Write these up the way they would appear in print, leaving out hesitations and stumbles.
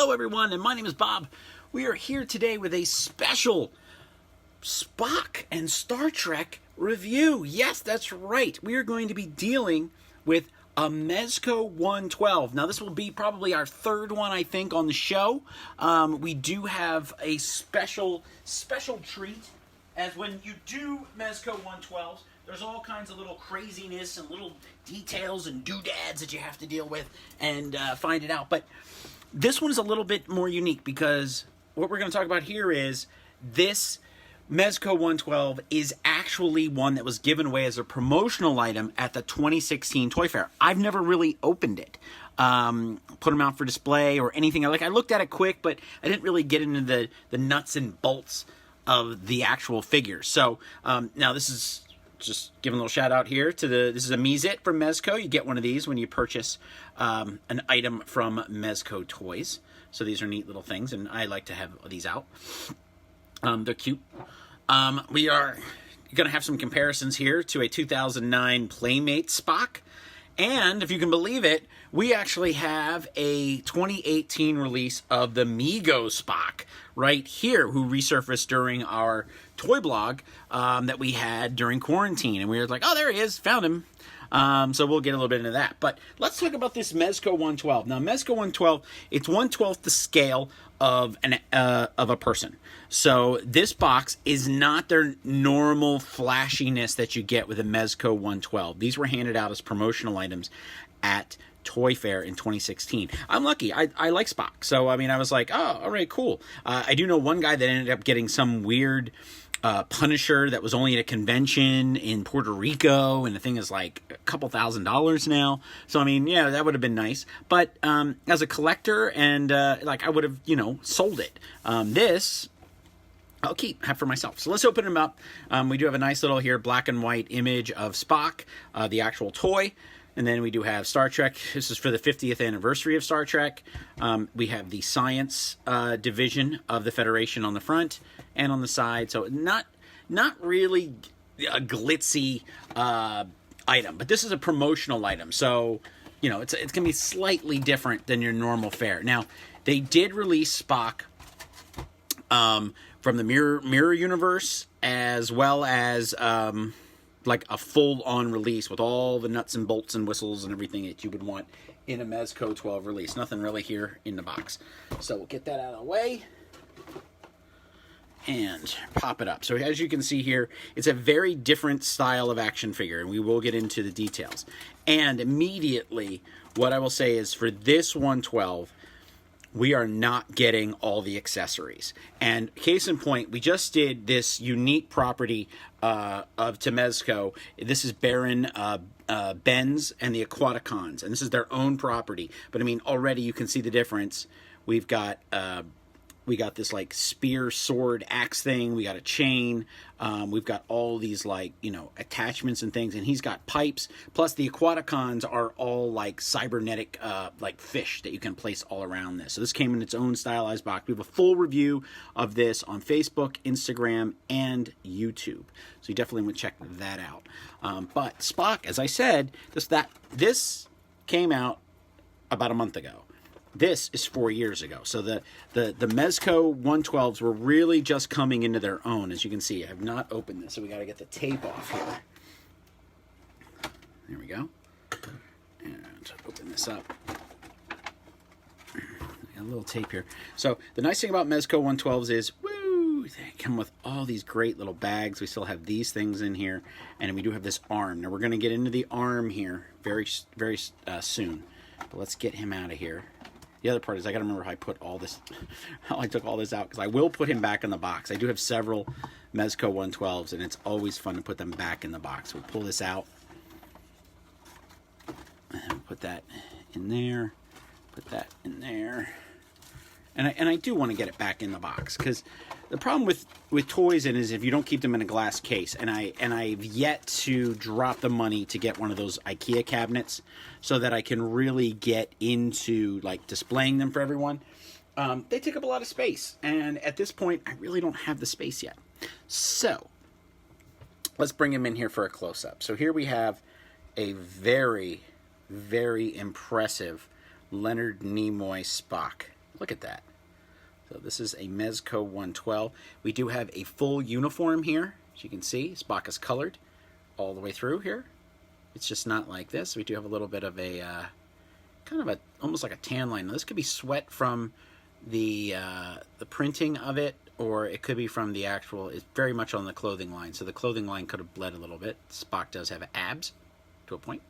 Hello everyone, and my name is Bob. We are here today with a special Spock and Star Trek review. Yes, that's right. We are going to be dealing with a Mezco 112. Now, this will be probably our third one, I think, on the show. We do have a special treat, as when you do Mezco 112s, there's all kinds of little craziness and little details and doodads that you have to deal with and find it out. But this one is a little bit more unique because what we're going to talk about here is this Mezco 112 is actually one that was given away as a promotional item at the 2016 Toy Fair. I've never really opened it, put them out for display or anything. I looked at it quick, but I didn't really get into the nuts and bolts of the actual figures. So now this is just giving a little shout out here to this is a Mezit from Mezco. You get one of these when you purchase an item from Mezco Toys. So these are neat little things, and I like to have these out. They're cute. We are going to have some comparisons here to a 2009 Playmate Spock. And if you can believe it, we actually have a 2018 release of the Mego Spock right here, who resurfaced during our toy blog that we had during quarantine. And we were like, oh, there he is, found him. So we'll get a little bit into that. But let's talk about this Mezco 112. Now, Mezco 112, it's 1/12 the scale of a person. So this box is not their normal flashiness that you get with a Mezco 112. These were handed out as promotional items at Toy Fair in 2016. I'm lucky. I like Spock. So, I mean, I was like, oh, all right, cool. I do know one guy that ended up getting some weird Punisher that was only at a convention in Puerto Rico, and the thing is like a couple $1,000s now. So I mean, yeah, that would have been nice. But as a collector, and I would have, sold it. This I'll have for myself. So let's open them up. We do have a nice little here black and white image of Spock, the actual toy. And then we do have Star Trek. This is for the 50th anniversary of Star Trek. We have the science division of the Federation on the front and on the side. So not really a glitzy item, but this is a promotional item. So, it's going to be slightly different than your normal fare. Now, they did release Spock from the Mirror Universe, as well as like a full-on release with all the nuts and bolts and whistles and everything that you would want in a Mezco 12 release. Nothing really here in the box. So we'll get that out of the way and pop it up. So as you can see here, it's a very different style of action figure, and we will get into the details. And immediately, what I will say is for this 112, we are not getting all the accessories. And case in point, we just did this unique property of Mezco. This is Baron Benz and the Aquaticons, and this is their own property. But I mean, already you can see the difference. We've got this like spear, sword, axe thing. We got a chain. We've got all these attachments and things, and he's got pipes. Plus the Aquaticons are all like cybernetic like fish that you can place all around this. So this came in its own stylized box. We have a full review of this on Facebook, Instagram, and YouTube. So you definitely want to check that out. But Spock, as I said, this came out about a month ago. This is 4 years ago. So the Mezco 112s were really just coming into their own. As you can see, I have not opened this, so we got to get the tape off here. There we go. And open this up. Got a little tape here. So the nice thing about Mezco 112s is, woo, they come with all these great little bags. We still have these things in here, and we do have this arm. Now we're going to get into the arm here very soon. But let's get him out of here. The other part is I got to remember how I put all this, how I took all this out, because I will put him back in the box. I do have several Mezco 112s, and it's always fun to put them back in the box. We'll pull this out, and put that in there, put that in there, and I do want to get it back in the box, because the problem with toys is if you don't keep them in a glass case, and I've yet to drop the money to get one of those IKEA cabinets so that I can really get into like displaying them for everyone. They take up a lot of space, and at this point I really don't have the space yet. So let's bring him in here for a close-up. So here we have a very, very impressive Leonard Nimoy Spock. Look at that. So this is a Mezco 112. We do have a full uniform here. As you can see, Spock is colored all the way through here. It's just not like this. We do have a little bit of a, kind of a, almost like a tan line. Now, this could be sweat from the printing of it, or it could be from the actual, it's very much on the clothing line. So the clothing line could have bled a little bit. Spock does have abs to a point.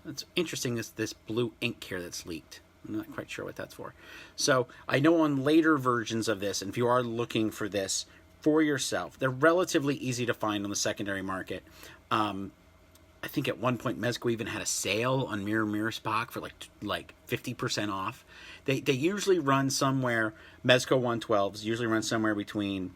It's interesting, this blue ink here that's leaked. I'm not quite sure what that's for. So I know on later versions of this, and if you are looking for this for yourself, they're relatively easy to find on the secondary market. I think at one point Mezco even had a sale on Mirror Spock for like 50% off. They usually run somewhere, Mezco 112s usually run somewhere between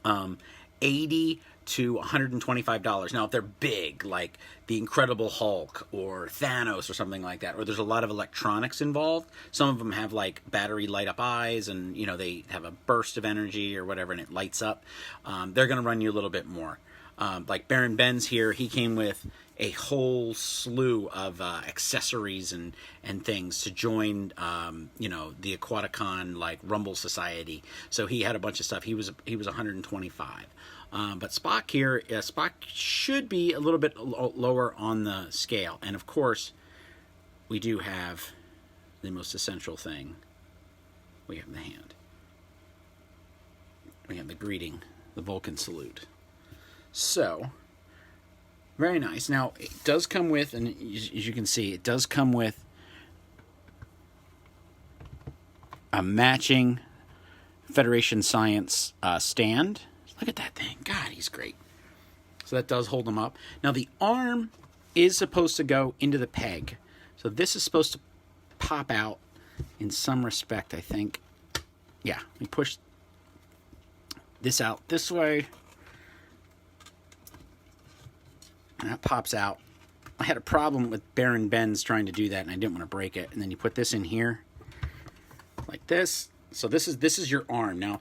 $80 to $125. Now, if they're big, like the Incredible Hulk or Thanos or something like that, or there's a lot of electronics involved, some of them have like battery light up eyes, and you know, they have a burst of energy or whatever and it lights up, they're going to run you a little bit more. Like Baron Ben's here, he came with a whole slew of accessories and things to join, you know, the Aquaticon like Rumble Society. So he had a bunch of stuff. He was 125. But Spock here, Spock should be a little bit lower on the scale. And of course, we do have the most essential thing. We have the hand. We have the greeting, the Vulcan salute. So, very nice. Now, it does come with, and as you can see, it does come with a matching Federation Science stand. Look at that thing. God, he's great. So that does hold him up. Now, the arm is supposed to go into the peg. So this is supposed to pop out in some respect, I think. Yeah, we push this out this way. And that pops out. I had a problem with Baron Ben's trying to do that, and I didn't want to break it. And then you put this in here, like this. So this is your arm. Now,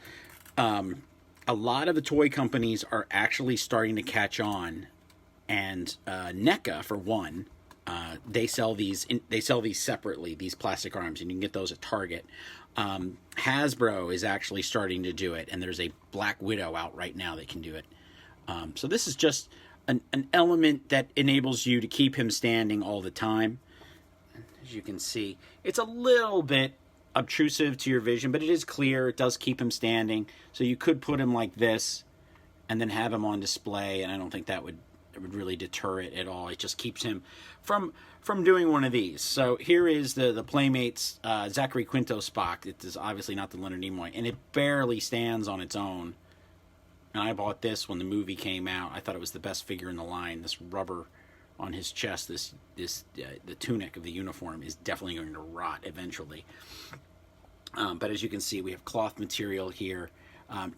a lot of the toy companies are actually starting to catch on, and NECA, for one, they sell these separately, these plastic arms, and you can get those at Target. Hasbro is actually starting to do it, and there's a Black Widow out right now that can do it. So this is just an element that enables you to keep him standing all the time. As you can see, it's a little bit obtrusive to your vision, but it is clear. It does keep him standing. So you could put him like this and then have him on display, and I don't think that would really deter it at all. It just keeps him from doing one of these. So here is the Playmates Zachary Quinto Spock. It is obviously not the Leonard Nimoy, and it barely stands on its own. And I bought this when the movie came out. I thought it was the best figure in the line. This rubber on his chest, the tunic of the uniform is definitely going to rot eventually. But as you can see, we have cloth material here.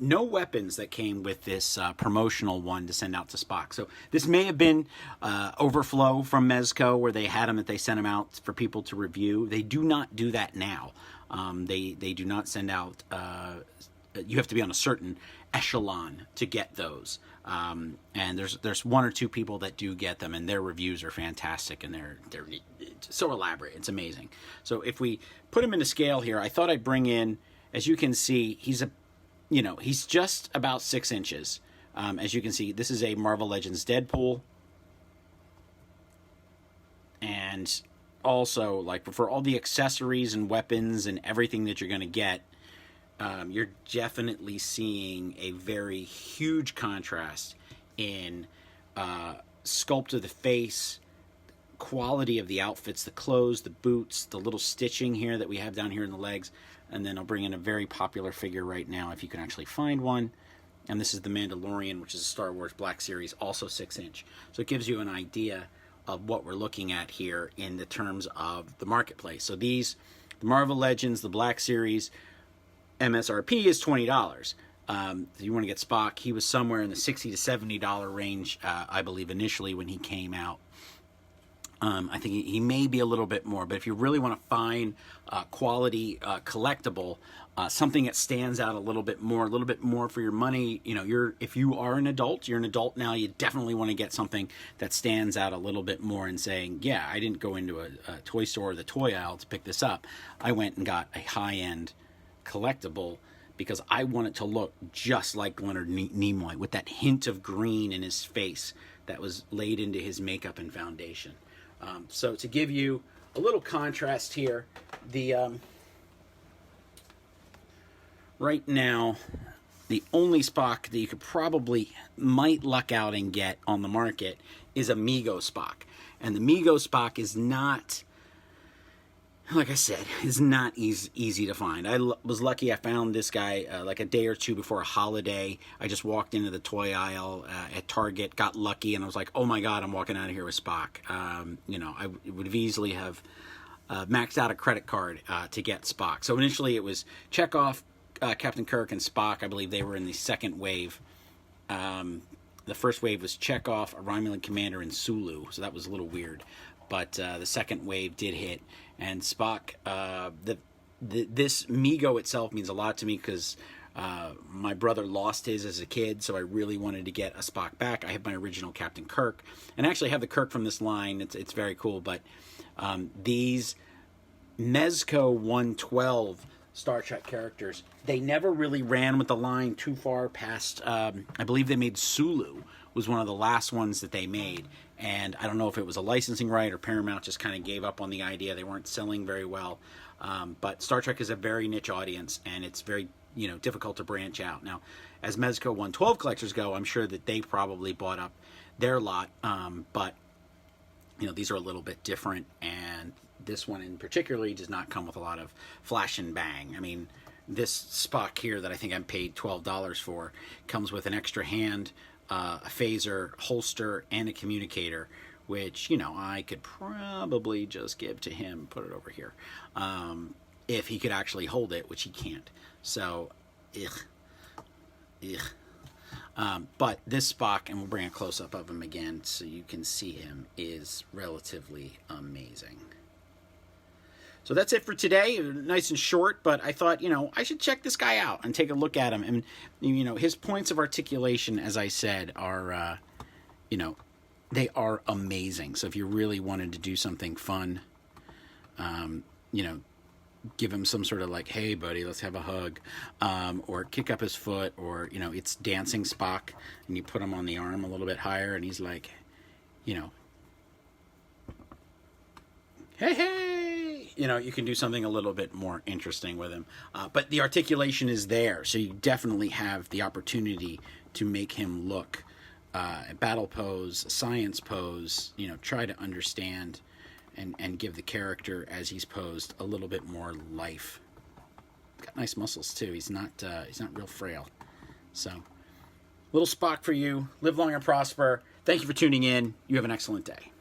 No weapons that came with this promotional one to send out to Spock. So this may have been overflow from Mezco, where they had them that they sent them out for people to review. They do not do that now. They do not send out. You have to be on a certain echelon to get those. And there's one or two people that do get them, and their reviews are fantastic, and they're so elaborate. It's amazing. So if we put him into scale here, I thought I'd bring in, as you can see, he's just about 6 inches. As you can see, this is a Marvel Legends Deadpool. And also, like, for all the accessories and weapons and everything that you're going to get, you're definitely seeing a very huge contrast in sculpt of the face, quality of the outfits, the clothes, the boots, the little stitching here that we have down here in the legs. And then I'll bring in a very popular figure right now, if you can actually find one. And this is the Mandalorian, which is a Star Wars Black Series, also 6-inch. So it gives you an idea of what we're looking at here in the terms of the marketplace. So these, the Marvel Legends, the Black Series, MSRP is $20. If you want to get Spock, he was somewhere in the $60 to $70 range, I believe, initially when he came out. I think he may be a little bit more, but if you really want to find quality collectible, something that stands out a little bit more for your money, you know, if you are an adult, you're an adult now, you definitely want to get something that stands out a little bit more and saying, yeah, I didn't go into a toy store or the toy aisle to pick this up. I went and got a high-end collectible because I want it to look just like Leonard Nimoy with that hint of green in his face that was laid into his makeup and foundation. So to give you a little contrast here, right now, the only Spock that you could might luck out and get on the market is a Mego Spock. And the Mego Spock is not, like I said, is not easy to find. I was lucky I found this guy like a day or two before a holiday. I just walked into the toy aisle at Target, got lucky, and I was like, oh my God, I'm walking out of here with Spock. You know, I would have easily have maxed out a credit card to get Spock. So initially it was Chekhov, Captain Kirk, and Spock. I believe they were in the second wave. The first wave was Chekhov, a Romulan commander, and Sulu, so that was a little weird. But the second wave did hit, and Spock, this Mego itself means a lot to me because my brother lost his as a kid, so I really wanted to get a Spock back. I have my original Captain Kirk, and I actually have the Kirk from this line. It's very cool, but these Mezco 112 Star Trek characters, they never really ran with the line too far past, I believe they made Sulu, was one of the last ones that they made. And I don't know if it was a licensing right or Paramount just kind of gave up on the idea. They weren't selling very well. But Star Trek is a very niche audience, and it's very, you know, difficult to branch out. Now, as Mezco 112 collectors go, I'm sure that they probably bought up their lot. But, you know, these are a little bit different. And this one in particular does not come with a lot of flash and bang. I mean, this Spock here that I think I paid $12 for comes with an extra hand, a phaser, holster, and a communicator, which, you know, I could probably just give to him, put it over here, if he could actually hold it, which he can't. So, but this Spock, and we'll bring a close-up of him again so you can see him, is relatively amazing. So that's it for today. Nice and short, but I thought, you know, I should check this guy out and take a look at him. And, you know, his points of articulation, as I said, are, you know, they are amazing. So if you really wanted to do something fun, you know, give him some sort of like, hey, buddy, let's have a hug, or kick up his foot, or, you know, it's dancing Spock, and you put him on the arm a little bit higher, and he's like, you know, hey, hey. You know, you can do something a little bit more interesting with him. But the articulation is there, so you definitely have the opportunity to make him look a battle pose, a science pose, you know, try to understand and give the character as he's posed a little bit more life. Got nice muscles, too. He's not real frail. So, little Spock for you. Live long and prosper. Thank you for tuning in. You have an excellent day.